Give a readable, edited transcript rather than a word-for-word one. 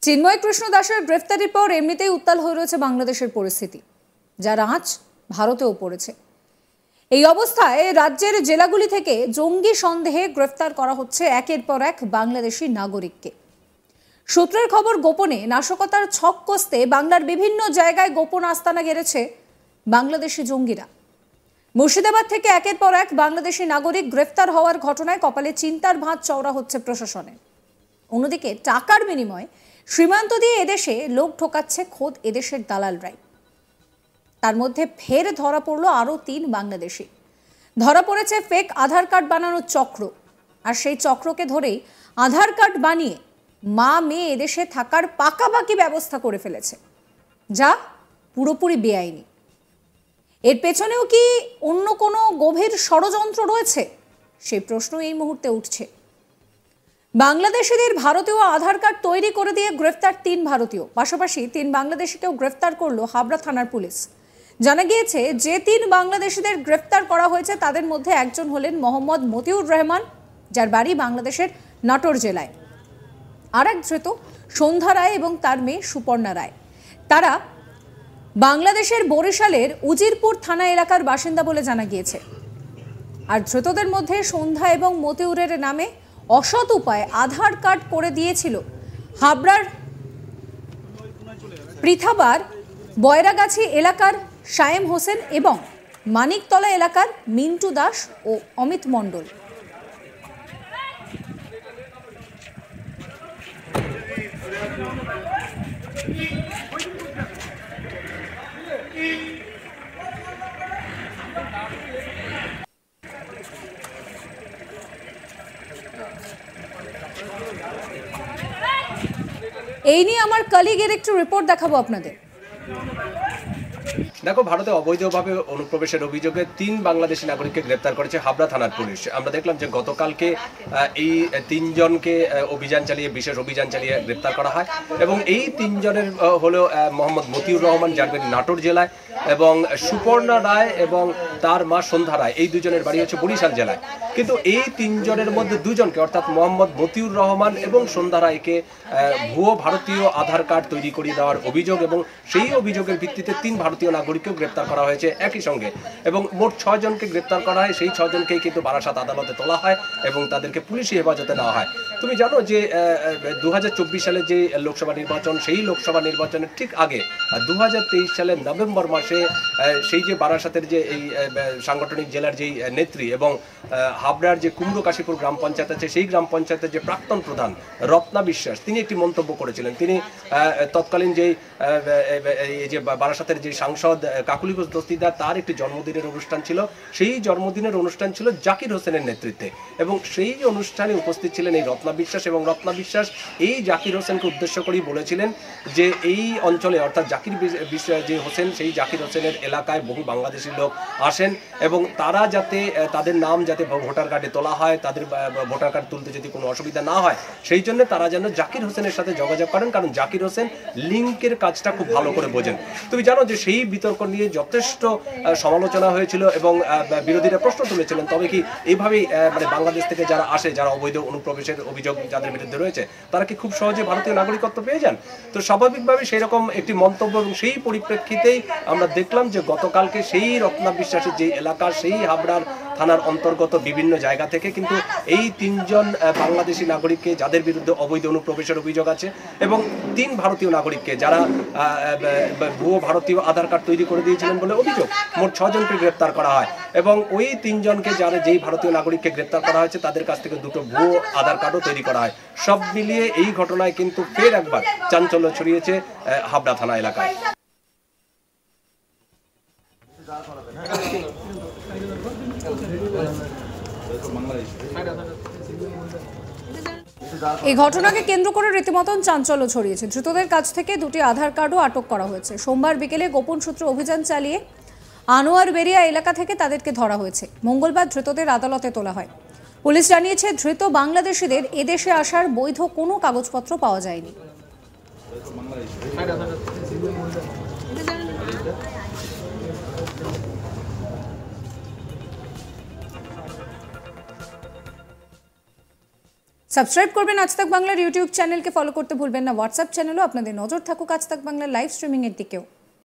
চিন্ময় কৃষ্ণ দাসের গ্রেফতারির পর এমনিতেই উত্তাল হয়ে রয়েছে বাংলাদেশের পরিস্থিতি, যার আঁচ ভারতেও পড়েছে। এই অবস্থায় রাজ্যের জেলাগুলি থেকে জঙ্গি সন্দেহে গ্রেফতার করা হচ্ছে একের পর এক বাংলাদেশি নাগরিককে। সূত্রের খবর, গোপনে নাশকতার ছক কষতে বাংলার বিভিন্ন জায়গায় গোপন আস্তানা গেড়েছে বাংলাদেশি জঙ্গিরা। মুর্শিদাবাদ থেকে একের পর এক বাংলাদেশি নাগরিক গ্রেফতার হওয়ার ঘটনায় কপালে চিন্তার ভাঁজ চওড়া হচ্ছে প্রশাসনের। অন্যদিকে টাকার বিনিময়ে সীমান্ত দিয়ে এদেশে লোক ঢোকাচ্ছে খোদ এদেশের দালালরাই। তার মধ্যে ফের ধরা পড়ল আরও ৩ বাংলাদেশি। ধরা পড়েছে ফেক আধার কার্ড বানানোর চক্র। আর সেই চক্রকে ধরেই আধার কার্ড বানিয়ে মা মেয়ে এদেশে থাকার পাকাপাকি ব্যবস্থা করে ফেলেছে, যা পুরোপুরি বেআইনি। এর পেছনেও কি অন্য কোনো গভীর ষড়যন্ত্র রয়েছে, সেই প্রশ্ন এই মুহূর্তে উঠছে। বাংলাদেশিদের ভারতীয় আধার কার্ড তৈরি করে দিয়ে গ্রেফতার ৩ ভারতীয়, পাশাপাশি ৩ বাংলাদেশিকেও গ্রেফতার করলো হাবড়া থানার পুলিশ। জানা গিয়েছে যে ৩ বাংলাদেশিদের গ্রেফতার করা হয়েছে তাদের মধ্যে একজন হলেন মোহাম্মদ মতিউর রহমান, যার বাড়ি বাংলাদেশের নাটোর জেলায়। আর এক ধৃত সন্ধ্যা রায় এবং তার মেয়ে সুপর্ণা রায়। তারা বাংলাদেশের বরিশালের উজিরপুর থানা এলাকার বাসিন্দা বলে জানা গিয়েছে। আর ধৃতদের মধ্যে সন্ধ্যা এবং মতিউরের নামে অসৎ উপায়ে আধার কার্ড করে দিয়েছিল হাবড়ার পৃথাবার বয়রাগাছি এলাকার সায়েম হোসেন এবং মানিকতলা এলাকার মিন্টু দাস ও অমিত মণ্ডল। এই নিয়ে আমার কলিগের একটু রিপোর্ট দেখাবো আপনাদের। দেখো, ভারতে অবৈধভাবে অনুপ্রবেশের অভিযোগে ৩ বাংলাদেশি নাগরিককে গ্রেপ্তার করেছে হাবড়া থানার পুলিশ। আমরা দেখলাম যে গতকালকে এই ৩ জনকে বিশেষ অভিযান চালিয়ে গ্রেপ্তার করা হয় এবং এই ৩ জনের হলো মোহাম্মদ মতিউর রহমান, যার বাড়ি নাটোর জেলায়, এবং সুপর্ণা রায় এবং তার মা সন্ধ্যা রায়, এই দুজনের বাড়ি হচ্ছে বরিশাল জেলায়। কিন্তু এই ৩ জনের মধ্যে 2 জনকে, অর্থাৎ মোহাম্মদ মতিউর রহমান এবং সন্ধ্যা রায়কে ভুয়ো ভারতীয় আধার কার্ড তৈরি করে দেওয়ার অভিযোগ, এবং সেই অভিযোগের ভিত্তিতে ৩ ভারতীয় নাগরিককেও গ্রেপ্তার করা হয়েছে একই সঙ্গে। এবং মোট 6 জনকে গ্রেপ্তার করা হয়। সেই 6 জনকেই কিন্তু বারাসাত আদালতে তোলা হয় এবং তাদেরকে পুলিশি হেফাজতে নেওয়া হয়। তুমি জানো যে 2024 সালে যে লোকসভা নির্বাচন, সেই লোকসভা নির্বাচনের ঠিক আগে 2023 সালের নভেম্বর মাসে সেই যে বারাসাতের যে এই সাংগঠনিক জেলার যেই নেত্রী এবং হাবড়ার যে কুমড়ো কাশীপুর গ্রাম পঞ্চায়েত আছে, সেই গ্রাম পঞ্চায়েতের যে প্রাক্তন প্রধান রত্না বিশ্বাস, তিনি একটি মন্তব্য করেছিলেন। তিনি তৎকালীন যেই যে বারাসাতের যে সাংসদ কাকুলি ঘোষ দস্তিদার, তার একটি জন্মদিনের অনুষ্ঠান ছিল। সেই জন্মদিনের অনুষ্ঠান ছিল জাকির হোসেনের নেতৃত্বে এবং সেই অনুষ্ঠানে উপস্থিত ছিলেন এই রত্না বিশ্বাস। এবং রত্না বিশ্বাস এই জাকির হোসেনকে উদ্দেশ্য করেই বলেছিলেন যে এই অঞ্চলে, অর্থাৎ জাকির যে হোসেন, সেই জাকির হোসেনের এলাকায় বহু বাংলাদেশি লোক আসেন এবং তারা যাতে তাদের নাম যাতে ভোটার কার্ডে তোলা হয়, তাদের ভোটার কার্ড তুলতে যদি কোনো অসুবিধা না হয়, সেই জন্য তারা যেন জাকির হোসেনের সাথে যোগাযোগ করেন, কারণ জাকির হোসেন লিঙ্কের কাজটা খুব ভালো করে বোঝেন। তুমি জানো যে সেই বিতর্ক নিয়ে যথেষ্ট সমালোচনা হয়েছিল এবং বিরোধীরা প্রশ্ন তুলেছিলেন, তবে কি এইভাবেই মানে বাংলাদেশ থেকে যারা আসে, যারা অবৈধ অনুপ্রবেশের অভিযোগ যাদের বিরুদ্ধে রয়েছে, তারা কি খুব সহজে ভারতীয় নাগরিকত্ব পেয়ে যান? তো স্বাভাবিকভাবে সেই রকম একটি মন্তব্য এবং সেই পরিপ্রেক্ষিতেই আমরা দেখলাম যে গতকালকে সেই রত্না বিশ্বাসের যে এলাকা, সেই হাবড়ার থানার অন্তর্গত বিভিন্ন জায়গা থেকে কিন্তু এই 3 জন বাংলাদেশি নাগরিককে, যাদের বিরুদ্ধে অবৈধ অনুপ্রবেশের অভিযোগ আছে, এবং 3 ভারতীয় নাগরিককে যারা ভুয়ো ভারতীয় আধার কার্ড তৈরি করে দিয়েছিলেন বলে অভিযোগ, মোট 6 জনকে গ্রেপ্তার করা হয়। এবং ওই 3 জনকে যেই ভারতীয় নাগরিককে গ্রেপ্তার করা হয়েছে, তাদের কাছ থেকে 2টো ভুয়ো আধার কার্ডও তৈরি করা হয়। সব মিলিয়ে এই ঘটনায় কিন্তু ফের একবার চাঞ্চল্য ছড়িয়েছে হাবড়া থানা এলাকায়। এই ঘটনাকে কেন্দ্র করে রীতিমতন চাঞ্চল্য ছড়িয়েছে। ধৃতদের কাছ থেকে 2টি আধার কার্ডও আটক করা হয়েছে। সোমবার বিকেলে গোপন সূত্রে অভিযান চালিয়ে আনোয়ার বেরিয়া এলাকা থেকে তাদেরকে ধরা হয়েছে। মঙ্গলবার ধৃতদের আদালতে তোলা হয়। পুলিশ জানিয়েছে, ধৃত বাংলাদেশিদের এদেশে আসার বৈধ কোনো কাগজপত্র পাওয়া যায়নি। সাবস্ক্রাইব করবেন আজ তাক বাংলার ইউটিউব চ্যানেলকে, ফলো করতে ভুলবেন না হোয়াটসঅ্যাপ চ্যানেলও। আপনাদের নজর থাকুক আজ তাক বাংলার লাইভ স্ট্রিমিংয়ের দিকেও।